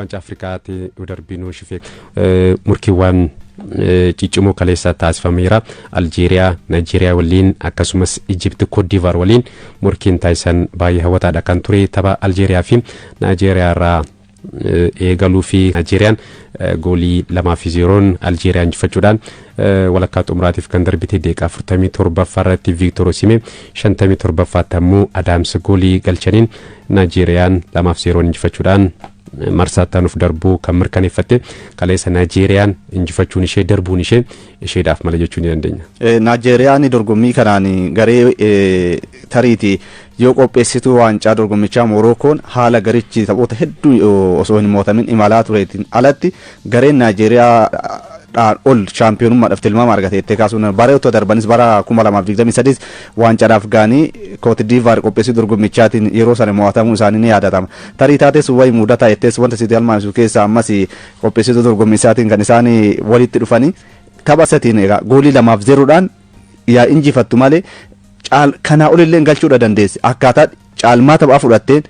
Wanca Afrikaatti udarbinuu shifeek murkiiwwan ciccimoo kaleessa taasifameera. Aljeeriyaa, Naayijeeriyaa waliin akkasumas Ijipti, Cote d'Ivoire waliin murkiin taasisan baay'ee hawwataadha kan ture. Tapha Aljeeriyaa fi Naayijeeriyaa irraa eegaluu fi Naayijeeriyaan goolii 2-0 Aljeeriyaan injifachuudhaan walakkaa xumuraatiif kan darbite deeqaa 47 irratti Victor Osimhen 57 ammoo Adams goolii galchaniin Naayijeeriyaan 2-0 injifachuudhaan marsaattanuuf darbuu kan mirkaneeffatte. Kaleessa Naayijeeriyaan injifachuun ishee darbuun isheedhaaf mala jechuu ni dandeenya. Naayijeeriyaan dorgommii kanaan garee tariiti yoo qopheessitu waancaa dorgommichaa Morookoon haala garichi taphoota hedduu osoo hin mootamin imalaa tureetiin alatti gareen Naayijeeriyaa ol shaampiyoonummaadhaaf tilmaama argateettee kaasuun bareettoo darbanis bara 2023 waancaadhaaf gaanii Cote d'Ivoire qopheessii dorgommichaatiin yeroo sana mo'atamuu isaanii ni yaadatama. Tarii taates wayi mudataa jettees wanta sitti almaansu keessa ammas qopheessituu dorgommicaatiin kan isaan walitti dhufanii tapha satiin egaa goolii 2-0dhaan yaa injifattu malee kanaa olillee galchuudha dandeessi. Akkaataa caalmaa taphaa fudhatteen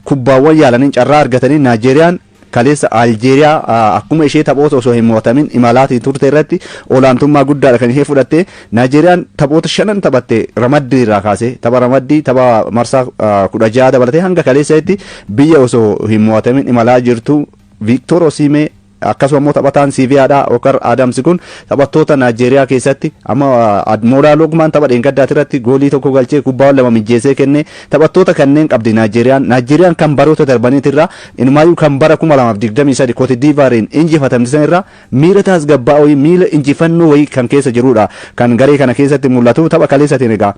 kubbaawwan yaalanii carraa argatanii Naayijeeriyaan kaleessa Aljeeriyaa akkuma ishee taphoota osoo hin mo'atamin imalaatiin turte irratti olaantummaa guddaadha kan ishee fudhatte. Naayijeeriyaan taphoota 5 taphatte ramaddii irraa kaasee tapha ramaddii tapha marsaa 16 dabalatee hanga kaleessatti biyya osoo hin mo'atamin imalaa jirtu. Victor Osimhen akkasuma immoo taphataan Siviyaadha Okar Adams kun taphattoota Naayijeeriyaa keessatti amma Admola Logman tapha dheengaddaati irratti goolii tokko galchee kubbaa 2 mijjeessee kenne. Taphattoota kanneen qabdi Naayijeeriyaan kan baroota darbaniitirraa inumaayyuu kan bara 2023 Cote d'Ivoireen injifatamtisan irraa miira tasgabbaa'oo miira injifannoo wayii kan keessa jirudha kan garee kana keessatti mul'atu. Tapha kaleessatiin egaa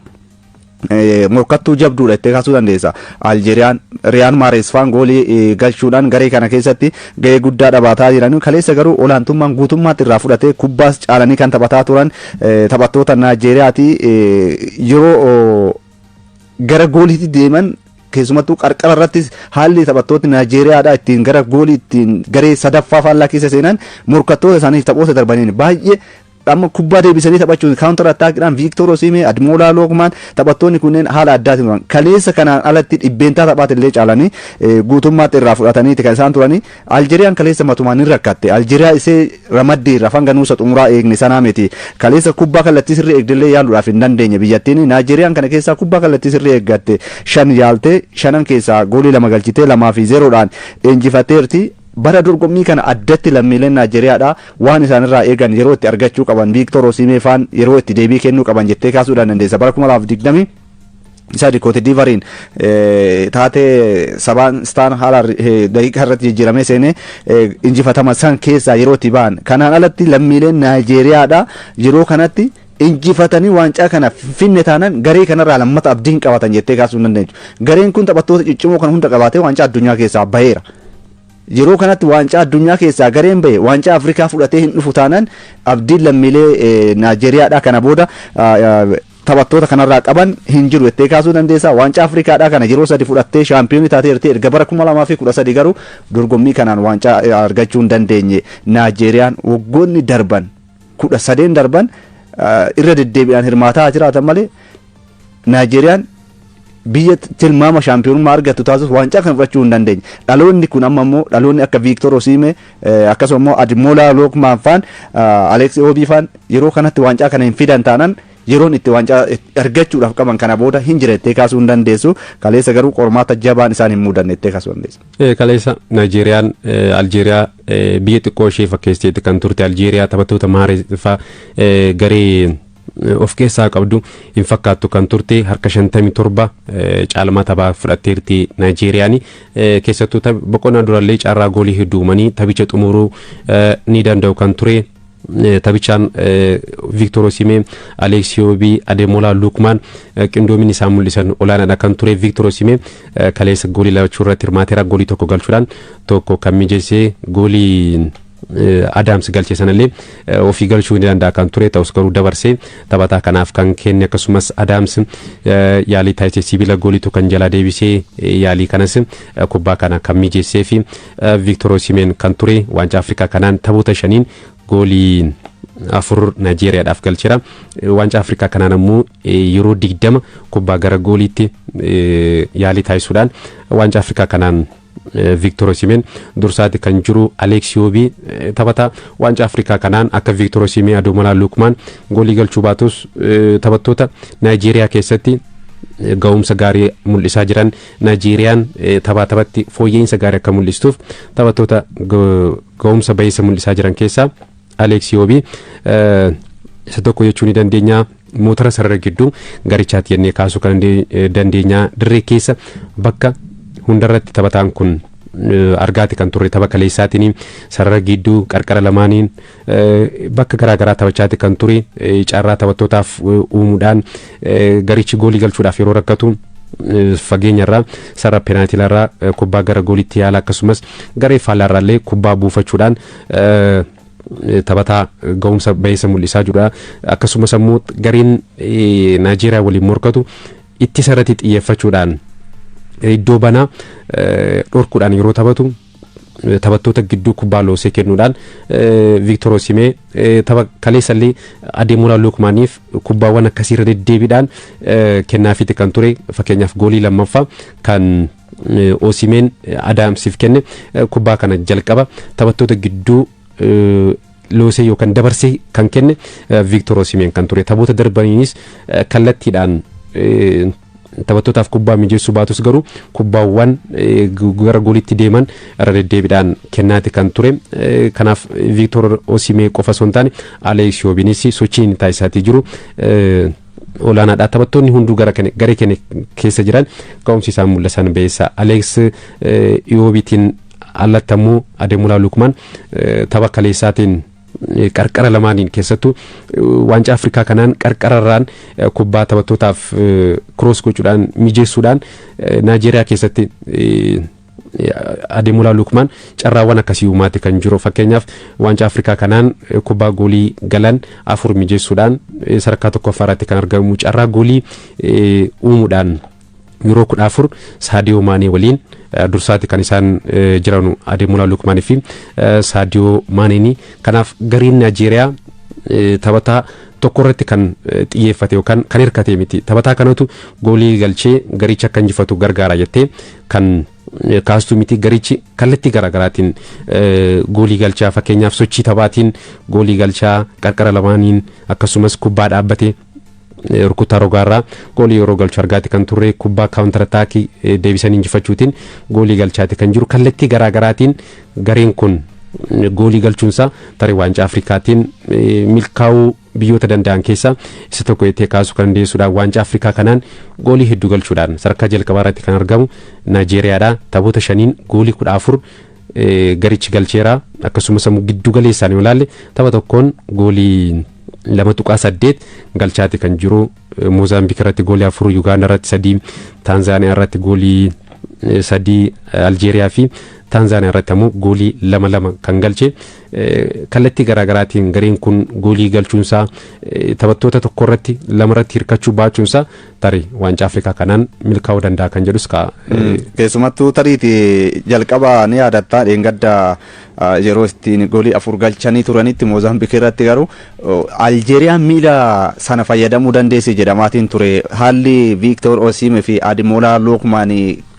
morkattuu jabduudha itti kaasuu dandeessa. Aljeeriyaan Riyaan Maarees faan goolii galchuudhaan garee kana keessatti gahee guddaa taphataa jiran. Kaleessa garuu olaantummaan guutummaatti irraa fudhatee kubbaas caalanii kan taphataa turan taphattoota Naayijeeriyaati. Yeroo gara gooliitti deeman keessumattuu qarqara irrattis haalli taphattooti Naayijeeriyaadha ittiin gara goolii ittiin garee sadaffaa faallaa keessa seenan morkattoota isaaniif taphoota darbaniin baay'ee amma kubbaa deebisanii taphachuun counter attackidhaan Victor Osimhen, Admola Logman taphattoonni kunneen haala addaatiin turan. Kaleessa kanaan alatti dhibbeentaa taphaatillee caalanii guutummaatti irraa fudhataniiti kan isaan turani. Aljeeriyaan kaleessa matumaan hin rakkatte. Aljeeriyaa isee ramaddii irraa fanga nuusa xumuraa eegne sanaa miti. Kaleessa kubbaa kallattii sirrii eegdillee yaaluudhaaf hin dandeenye biyyattiin. Naayijeeriyaan kana keessaa kubbaa kallattii sirrii eeggatte 5 yaaltee 5 keessaa goolii 2 galchitee 2-0dhaan injifatteerti. Bara dorgommii kana addatti lammiileen Naayijeeriyaadha waan isaanirraa eegan yeroo itti argachuu qaban Victor Osimhen faan yeroo itti deebii kennuu qaban jettee kaasuudhaan dandeessa. Bara 2020 isa Cote d'Ivoireen taatee sabaan staan haala daqiiqaa irratti jijjiiramee seenee injifatama san keessaa yeroo itti ba'an. Kanaan alatti lammiileen Naayijeeriyaadha yeroo kanatti injifatanii waancaa kana finne taanaan garee kanarraa lammata abdiin qabatan jettee kaasuu dandeenya. Gareen kun taphattoota ciccimoo kan hunda qabaatee waancaa addunyaa keessaa baheera. Yeroo kanatti waancaa addunyaa keessaa gareen bahe waancaa Afrikaa fudhatee hin dhufu taanaan abdiin lammiilee Naayijeeriyaadha kana booda taphattoota kanarraa qaban hin jiru jettee kaasuu dandeessa. Waancaa Afrikaadha kana yeroo 3 fudhattee shaampiyoonii taateerti. Erga bara 2013 garuu dorgommii kanaan waancaa argachuu hin dandeenye. Naayijeeriyaan waggoonni darban 13 darban irra deddeebi'aan hirmaataa jiraatan malee Naayijeeriyaan biyya tilmaama shaampiyoonummaa argattu taasisu waancaa kan fudhachuu hin dandeenye. Dhaloonni kun amma immoo dhaloonni akka Victor Osimhen akkasuma immoo Admola Logman faan Alex Iwobi faan yeroo kanatti waancaa kana hin fidan taanaan yeroon itti waancaa argachuudhaaf qaban kana booda hin jira jettee kaasuu hin dandeessu. Kaleessa garuu qormaata jabaan isaan hin mudanne jettee kaasuu dandeessu. Kaleessa Naayijeeriyaan Aljeeriyaa biyya xiqqoo ishee fakkeesseetti kan turte. Aljeeriyaa taphattoota Maarees faa garee of keessaa qabdu hin fakkaattu kan turte. Harka 57 caalmaa taphaa fudhatteerti Naayijeeriyaan. Keessattuu boqonnaa durallee carraa goolii hedduumanii taphicha xumuruu ni danda'u kan ture. Taphichaan Victor Osimhen, Alex Iwobi, Admola Logman qindoomin isaan mul'isan olaanaadha kan ture. Victor Osimhen kaleessa goolii lachuu irratti hirmaateera. Goolii tokko galchuudhaan tokko kan mijeessee goolii Adams galchee sanallee ofii galchuu ni danda'a kan ture. Ta'us garuu dabarsee taphataa kanaaf kan kenne. Akkasumas Adams yaalii taasisee sibiila goolii tokko kan jalaa deebisee yaalii kanas kubbaa kana kan mijeessee fi Victor Osimhen kan ture. Waancaa Afrikaa kanaan taphoota 5 goolii 4 Naayijeeriyaadhaaf galcheera. Waancaa Afrikaa kanaan ammoo yeroo 20 kubbaa gara gooliitti yaalii taasisuudhaan waancaa Afrikaa kanaan Victor Osimhen dursaati kan jiru Alex Iwobi taphata waancaa Afrikaa kanaan akka Victor Osimhen Ademola Lookman goolii galchuu baatus taphattoota Nigeria keessatti ga'umsa gaarii mul'isaa jiran Nigeriyaan taphatti fooyya'insa gaarii akka mul'istuuf taphattoota ga'umsa baay'isa mul'isaa jiran keessaa Alex Iwobi isa tokko jechuu ni dandeenya. Motora sarara gidduu garichaatti jennee kaasuu kan dandeenya dirree keessa bakka hundarratti taphataan kun argaati kan turre tapha kaleessaatiin sarara gidduu qarqara lamaaniin bakka garaagaraa taphachaati kan ture carraa taphattootaaf uumuudhaan garichi goolii galchuudhaaf yeroo rakkatu fageenyarraa sarara peenaaltiilarraa kubbaa gara gooliitti yaala akkasumas garee faalaarraallee kubbaa buufachuudhaan taphataa ga'umsa baay'isa mul'isaa jirudha. Akkasumas immoo gariin Nigeria waliin morkatu itti sarratti xiyyeeffachuudhaan iddoo banaa dhorkuudhaan yeroo taphatu taphattoota gidduu kubbaa loosee kennuudhaan Victor Osimhen tapha kaleessallee Ademola Lookmaniif kubbaawwan akkasiirra deddeebiidhaan kennaafiiti kan ture. Fakkeenyaaf goolii lammaffaa kan Osimhen Adamsiif kenne kubbaa kana jalqaba taphattoota gidduu loosee yookaan dabarsee kan kenne Victor Osimhen kan ture. Taphoota darbaniinis kallattiidhaan taphattootaaf kubbaa mijeessuu baatus garuu kubbaawwan gara gooliitti deeman irra deddeebiidhaan kennaati kan ture. Kanaaf Victor Osimhen qofa osoo hin taane Alex Iwobiinis sochiin taasisaatii jiru olaanaadha. Taphattoonni hunduu garee keenya keessa jiran ga'umsi isaan mul'isan beessa. Alex Iwobiitiin allattamuu Ademola Lookman tapha kaleessaatiin qarqara lamaaniin keessattuu waancaa Afrikaa kanaan qarqararraan kubbaa taphattootaaf cross gochuudhaan mijeessuudhaan Nigeria keessatti Ademola Lookman carraawwan akkasii uumaati kan jiru. Fakkeenyaaf waancaa Afrikaa kanaan kubbaa goolii galan 4 mijeessuudhaan sadarkaa tokkoffaarratti kan argamu carraa goolii uumuudhaan yeroo 14 Sadio Mane waliin dursaati kan isaan jiranu Ademola Lookman fi Sadio Mane. Kanaaf gariin Nigeria taphataa tokkorratti kan xiyyeeffate yookaan kan hirkate miti. Taphataa kanatu goolii galchee garicha akka injifatu gargaara jettee kan kaastu miti. Garichi kallattii garaagaraatiin goolii galchaa fakkeenyaaf sochii taphaatiin goolii galchaa qarqara lamaaniin akkasumas kubbaa dhaabbatee rukutaa rogaarraa goolii yeroo galchu argaati kan turre. Kubbaa kaawuntar ataakii deebisanii injifachuutiin goolii galchaati kan jiru. Kallattii garaagaraatiin gareen kun goolii galchuunsaa tarii waancaa Afrikaatiin milkaa'uu biyyoota danda'an keessaa isa tokko jettee kaasuu kan dandeessuudhaan waancaa Afrikaa kanaan goolii hedduu galchuudhaan sadarkaa jalqabaa irratti kan argamu Nigeeriyaadha. Taphoota 5 goolii 14 garichi galcheera. Akkasumas giddu galeessaan yoo ilaalle tapha tokkoon goolii 2.8 galchaati kan jiru. Mozaambiik irratti goolii 4, Uganda irratti 3, Tanzaaniyaa irratti goolii 3, Aljeeriyaa fi Tanzaaniyaa irratti ammoo goolii 2 kan galche. Kallattii garaagaraatiin gareen kun goolii galchuunsaa taphattoota tokko irratti 2 irratti hirkachuu baachuunsaa tarii waancaa Afrikaa kanaan milkaa'uu danda'a kan jedhus keessumattuu tariiti jalqaba ni yaadatta dheengadda yeroo ittiin goolii 4 galchanii turanitti Mozaambiik irratti garuu Aljeeriyaan miila sana fayyadamuu dandeesse jedhamaatiin ture. Haalli Victor Osimhen fi Ademola Lookman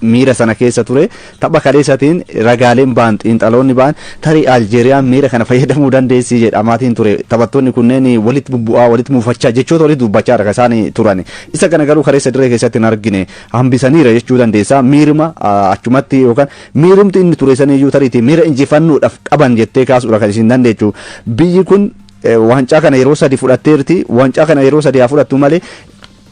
miira sana keessa ture. Tapha kaleessatiin ragaaleen ba'an xiinxaloonni ba'an tarii Aljeeriyaan miira kana fayyadamuu dandeessi jedhamaatiin ture. Taphattoonni kunneen walitti bubbu'aa walitti muufachaa jechoota walitti dubbachaa kan isaan turan. Isa kana garuu kaleessa dirree keessatti hin argine hambisaniira jechuu dandeessa. Miirima achumatti yookaan miirimti inni ture saniyyuu tariiti miira injifannuudhaaf qaban jettee kaasuudha kan isin dandeechu. Biyyi kun waancaa kana yeroo 3 fudhatteerti. Waancaa kana yeroo 3 haa fudhattu malee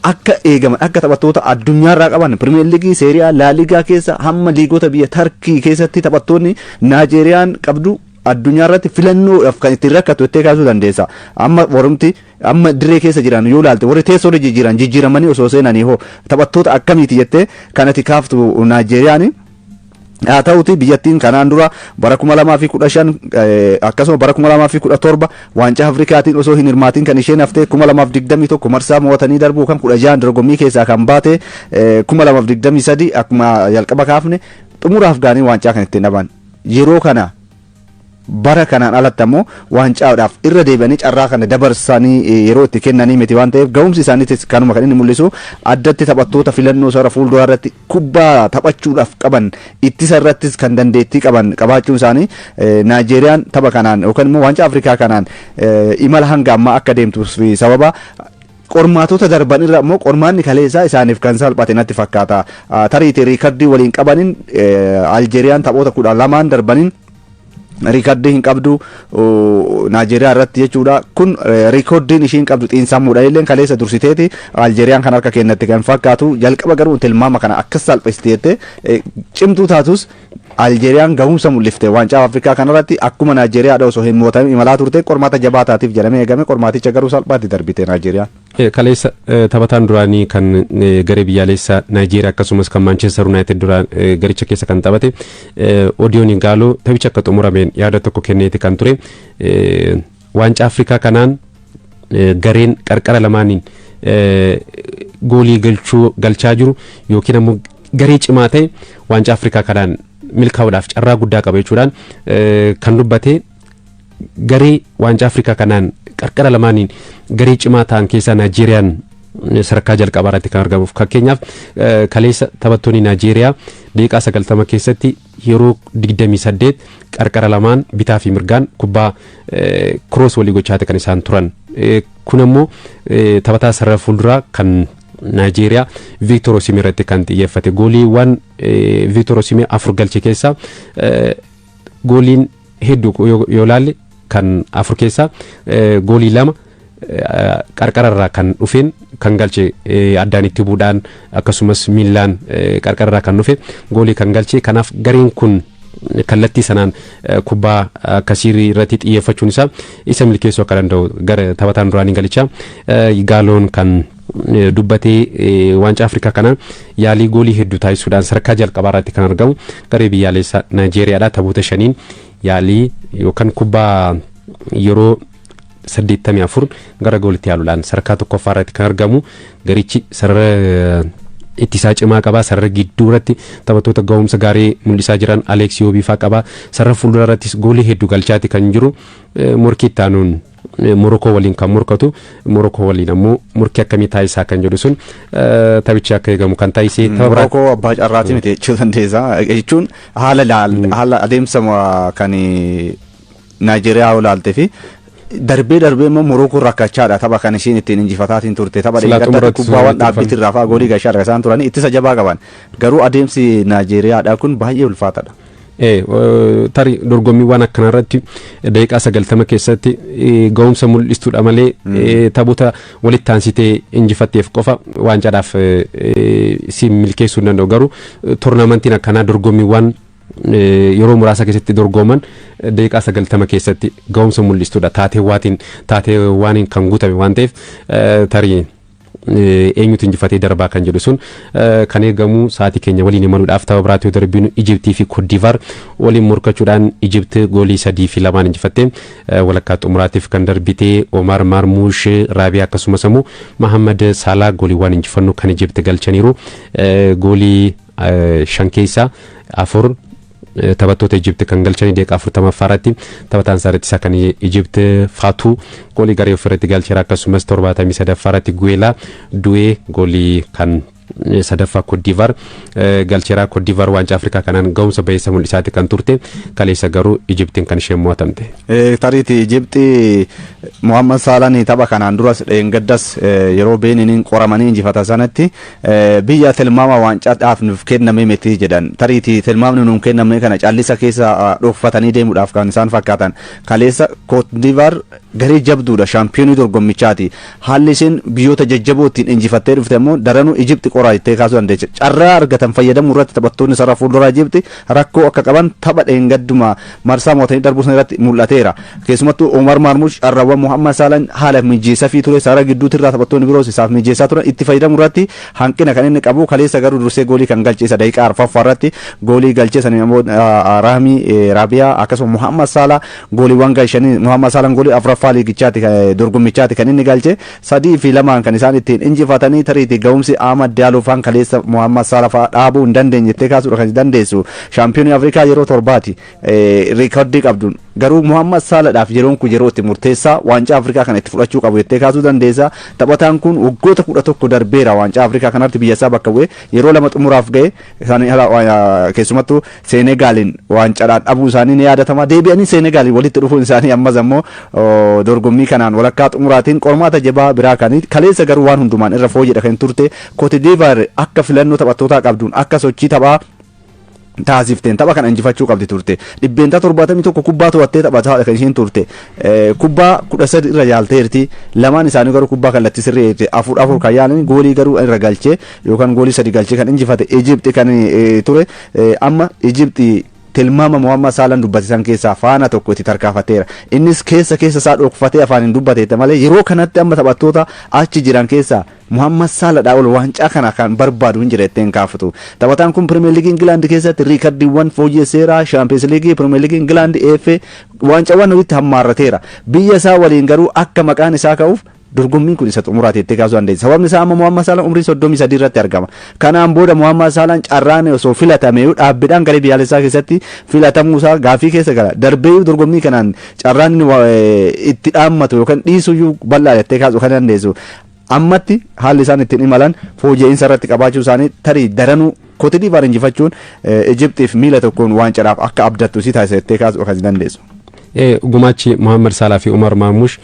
akka eegaman akka taphattoota addunyaarraa qaban Premier League, Serie A, La Liga keessa hamma liigota biyya Turkii keessatti taphattoonni Nigeriyaan qabdu addunyaarratti filannoodhaaf kan ittiin rakkatu jettee kaasuu dandeessa. Amma warumti amma dirree keessa jiran yoo ilaalte warri teessoo jijjiiramanii osoo seenanii hoo taphattoota akkamiiti jettee kanatti kaaftu Nigeriyaan. Haa ta'uti biyyattiin kanaan dura bara 2015 akkasuma bara 2017 waancaa Afrikaatiin osoo hin hirmaatiin kan isheen haftee 2021 marsaa mo'atanii darbuu kan 16 dorgommii keessaa kan baate 2023 akkuma jalqaba kaafne xumuraaf gaanii waancaa kan ittiin dhaban yeroo kana bara kanaan alatti ammoo waancaadhaaf irra deebi'anii carraa kana dabarsanii yeroo itti kennanii miti waan ta'eef ga'umsi isaaniitis kanuma kan inni mul'isu addatti taphattoota filannoo sara fuulduraa irratti kubbaa taphachuudhaaf qaban ittisa irrattis kan dandeettii qaban qabaachuun isaanii Naayijeeriyaan tapha kanaan yookaan immoo waancaa Afrikaa kanaan imala hanga ammaa akka deemtuuf sababa qormaatota darban irra immoo qormaanni kaleessaa isaaniif kan salphate natti fakkaata. Tariitii riikardii waliin qabaniin Aljeeriyaan taphoota 12 darbaniin riikardii hin qabdu Naayijeeriyaa irratti jechuudha. Kun riikardiin ishiin qabdu xiinsammuudha illee kaleessa dursiteeti Aljeeriyaan kan harka kennatti kan fakkaatu jalqaba garuu tilmaama kana akkas salphistee cimtuu taatus Aljeeriyaan gahumsa mul'ifte waancaa Afrikaa kanarratti akkuma Naayijeeriyaadha osoo hin mootamin imalaa turte qormaata jabaataatiif jedhamee eegame qormaaticha garuu salphaatti darbite Naayijeeriyaan. Kaleessa taphataan duraanii kan garee biyyaalessaa Naayijeeriyaa akkasumas kan Manchester United duraan garicha keessa kan taphate Odiyoon Igaaloo taphicha akka xumurameen yaada tokko kenneeti kan ture waancaa Afrikaa kanaan gareen qarqara lamaaniin goolii galchaa jiru yookiin ammoo garee cimaa ta'e waancaa Afrikaa kanaan milkaa'uudhaaf carraa guddaa qaba jechuudhaan kan dubbate garee waancaa Afrikaa kanaan qarqara lamaaniin garee cimaa ta'an keessaa Naayijeeriyaan sadarkaa jalqabaa irratti kan argamuuf fakkeenyaaf kaleessa taphattoonni Naayijeeriyaa daqiiqaa 90 keessatti yeroo 28 qarqara lamaan bitaa fi mirgaan kubbaa cross walii gochaate kan isaan turan kun ammoo taphataa sarara fuulduraa kan Naayijeeriyaa Victor Osimhen irratti kan xiyyeeffate gooliiwwan Victor Osimhen 4 galche keessaa gooliin hedduu yoo ilaalle kan 4 keessaa goolii 2 qarqararraa kan dhufeen kan galche addaan itti buudhaan akkasumas miilaan qarqararraa kan dhufe goolii kan galche kanaaf gareen kun kallattii sanaan kubbaa akkasii irratti xiyyeeffachuun isaa isa milkeessuu akka danda'u gara taphataan duraanii galichaa Igaaloon kan dubbatee waancaa Afrikaa kanaan yaalii goolii hedduu taasisuudhaan sadarkaa jalqabaa irratti kan argamu garee biyyaalessaa Naayijeeriyaadha taphoota 5 yaalii yookaan kubbaa yeroo 84 gara goolitti yaaluudhaan sadarkaa tokkoffaa irratti kan argamu garichi sarara ittisaa cimaa qaba sarara gidduu irratti taphattoota ga'umsa gaarii mul'isaa jiran Alex Yobiifaa qaba sarara fuuldura irrattis goolii hedduu galchaati kan jiru morkii taanuun Morokoo waliin kan morkatu Morokoo waliin ammoo morkii akkamii taasisaa kan jedhu sun taphichi akka eegamu kan taasisee Morokoo abbaa carraati miti jechuu dandeessa jechuun haala adeemsa kan Naayijeeriyaa olaaltee fi darbee immoo Morokoo rakkachaadha tapha kan isiin ittiin injifataatiin turte tapha dheegatta kubbaawwan dhaabbiitti irraa fa'aa goolii gashaadha isaan turanii ittisa jabaa qaban garuu adeemsi Naayijeeriyaadha kun baay'ee ulfaataadha. Tarii dorgommiiwwan akkanarratti daqiiqaa 90 keessatti ga'umsa mul'istuudha malee taphoota walitti aansitee injifatteef qofa waancaadhaaf si milkeessuu danda'u garuu toornaamentiin akkanaa dorgommiiwwan yeroo muraasa keessatti dorgoman daqiiqaa 90 keessatti ga'umsa mul'istuudha taateewwaniin kan guutame waan ta'eef tarii eenyutu injifatee darbaa kan jedhu sun kan eegamu sa'aatii keenya waliin imaluudhaaf tapha biraatti yoo darbinu Ijiptii fi Koodivaar waliin morkachuudhaan Ijipti goolii 3-2 injifattee walakkaa xumuraatiif kan darbitee Omar Marmuush Raabiyaa akkasumas immoo Mohamed Salah gooliiwwan injifannoo kan Ijipti galchaniiru goolii 5 keessaa 4 taphattoota Ijipti kan galchanii daqiiqaa 40 irratti taphataan saarettisaa kan Ijipti Faatu goolii garee ofirratti galcheera akkasumas 73 irratti Guelaa Du'ee goolii kan sadaffaa Koodivaar galcheera Koodivaar waancaa Afrikaa kanaan ga'umsa baay'isa mul'isaati kan turte kaleessa garuu Ijiptiin kan isheen mo'atamte. Tariitii Ijiptii Mohammad Salaan tapha kanaan duras dheengaddas yeroo Beeniniin qoramanii injifata sanatti biyya tilmaama waancaadhaaf nuuf kenname miti jedhan tariitii tilmaamni nuuf kenname kana callisa keessa dhokfatanii deemuudhaaf kan isaan fakkaatan kaleessa Koodivaar garee jabduudha shaampiyoonii dorgommichaati haalli isheen biyyoota jajjaboo ittiin injifattee dhufte immoo daranuu Ijipti qoraa ittee kaasuu dandeecha carraa argatan fayyadamuu irratti taphattoonni sarara fuulduraa Ijipti rakkoo akka qaban tapha dheengadduma marsaa mootanii darbuu sana irratti mul'ateera keessumattuu Omar Marmuush carraawwan Mohammad Salaan haala mijeessaa fi ture sarara gidduutti irraa taphattoonni biroos isaaf mijeessaa turan itti fayyadamuu irratti hanqina kan inni qabu kaleessa garuu dursee goolii kan galcheessa daqiiqaa 4ffaa irratti goolii galcheessan immoo Raabiyaa akkasuma Mohammad Salah gooliiwwan galchanii Mohammad Salaan goolii 4 afuraffaa liigichaati dorgommichaati kan inni galche 3-2 kan isaan ittiin injifatanii tariiti ga'umsi Ahmad Diallo faan kaleessa Muhammad Salah faa dhaabuu hin dandeenye jettee kaasuudha kan dandeessu shaampiyoonii Afrikaa yeroo torbaati riikardii qabduun garuu Muhammad Salahadhaaf yeroon kun yeroo itti murteessaa waancaa Afrikaa kana itti fudhachuu qabu jettee kaasuu dandeessa taphataan kun waggoota 11 darbeera waancaa Afrikaa kanatti biyya isaa bakka bu'ee yeroo lama xumuraaf ga'e keessumattuu Seenegaaliin waancaadhaan dhabuu isaanii ni yaadatama deebi'anii Seenegaaliin walitti dhufuun isaanii ammas ammoo dorgommii kanaan walakkaa xumuraatiin qormaata jabaa biraa kan kaleessa garuu waan hundumaan irra fooyyedha kan turte Cote d'Ivoire akka filannoo taphattootaa qabduun akka sochii taphaa taasifteen tapha kan injifachuu qabdi turte dhibbeenta 71 kubbaa to'attee taphataa kan isheen turte kubbaa 13 irra yaalteerti lamaan isaanii garuu kubbaa kallattii sirrii afur kan yaalan goolii garuu irra galchee yookaan goolii 3 galchee kan injifate Egypt kan ture amma Egypt tilmaama Muhammad Salah dubbatisan keessaa faana tokko itti tarkaafateera innis keessa isaa dhokfatee afaan dubbateetta malee yeroo kanatti amma taphattoota achi jiran keessaa Muhammad Salah ol waancaa kana kan barbaadu hin jiretteen kaafatu taphataan kun Premier League England keessatti riikardiiwwan fooyyeseera Champions League Premier League England FA waancawwan walitti hammaarrateera biyya isaa waliin garuu akka maqaan isaa ka'uuf dorgommiin kun isa xumuraati jettee kaasuu dandeessa sababni isaa amma Muhammad Salah umrii 33 irratti argama kanaan booda Muhammad Salah carraan osoo filatame dhaabbiidhaan garee biyyaalessaa keessatti filatamuu isaa gaafii keessa gala darbee dorgommii kanaan carraan itti dhaammatu yookaan dhiisuu bal'aa jettee kaasuu kan dandeessu ammatti haalli isaan ittiin imalan fooyya'insa irratti qabaachuu isaanii tarii daranuu Cote d'Ivoire injifachuun Egyptiif miila tokkoon waancadhaaf akka abdattu si taasisa jettee kaasuu kan dandeessu. Gumaachi Muhammad Salah fi Umar Mamush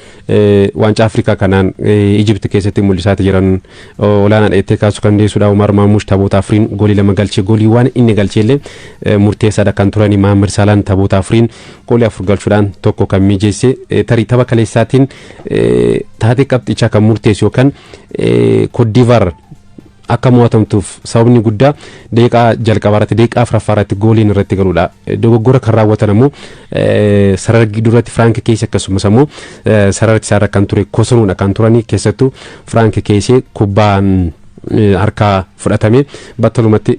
waancaa Afrikaa kanaan Egypt keessatti mul'isaa jiran olaanaa dheettee kaasuu kan dandeessudha. Umar Mamush taphoota afuriin goolii 2 galchee goolii waan inni galcheellee murteessaadha kan turani Muhammad Salah taphoota afuriin goolii 4 galchuudhaan tokko kan mijeesse tarii tapha kaleessaatiin taatee qabxichaa kan murteessu yookaan Cote d'Ivoire akka mo'atamtuuf sababni guddaa deeqaa jalqabaarratti deeqaa afuraffaarratti gooliin irratti galuudha dogoggora kan raawwatan ammoo sarara duratti Frank Keesee akkasumas ammoo sarara isaarra kan ture Kosonuudha kan turanii keessattuu Frank Keesee kubbaan harkaa fudhatame battalumatti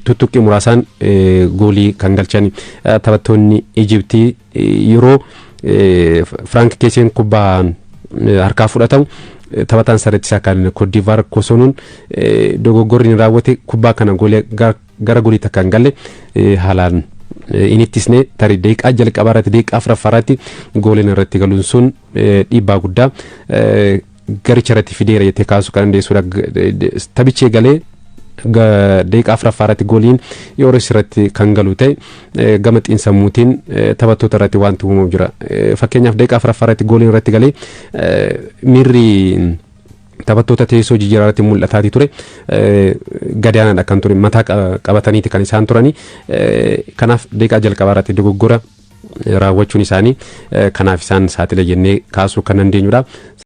tuttuqqii muraasaan goolii kan galchan taphattoonni Egyptii yeroo Frank Keeseen kubbaan harkaa fudhatamu taphataan sarartisaa kan Cote d'Ivoire Kosonuun dogoggorri raawwate kubbaa kana goolii gara goolii takka hin galle haalaan inittisne tarii deeqaa jalqabaarratti deeqaa afuraffaarratti gooliin irratti galuun sun dhiibbaa guddaa garicha irratti fideera jettee kaasuu kan dandeessudha taphichee galee deeqaa afuraffaarratti gooliin yeroo irratti kan galu ta'e gama xiinsammuutiin taphattoota irratti wanti uumamu jira fakkeenyaaf deeqaa afuraffaarratti gooliin irratti galee miirri taphattoota teessoo jijjiirratti mul'ataati ture gadaanaadha kan ture mataa qabataniiti kan isaan turani kanaaf deeqaa jalqabaarratti dogoggora raawwachuun isaanii kanaaf isaan saaxile jennee kaasuu kan dandeenyudha.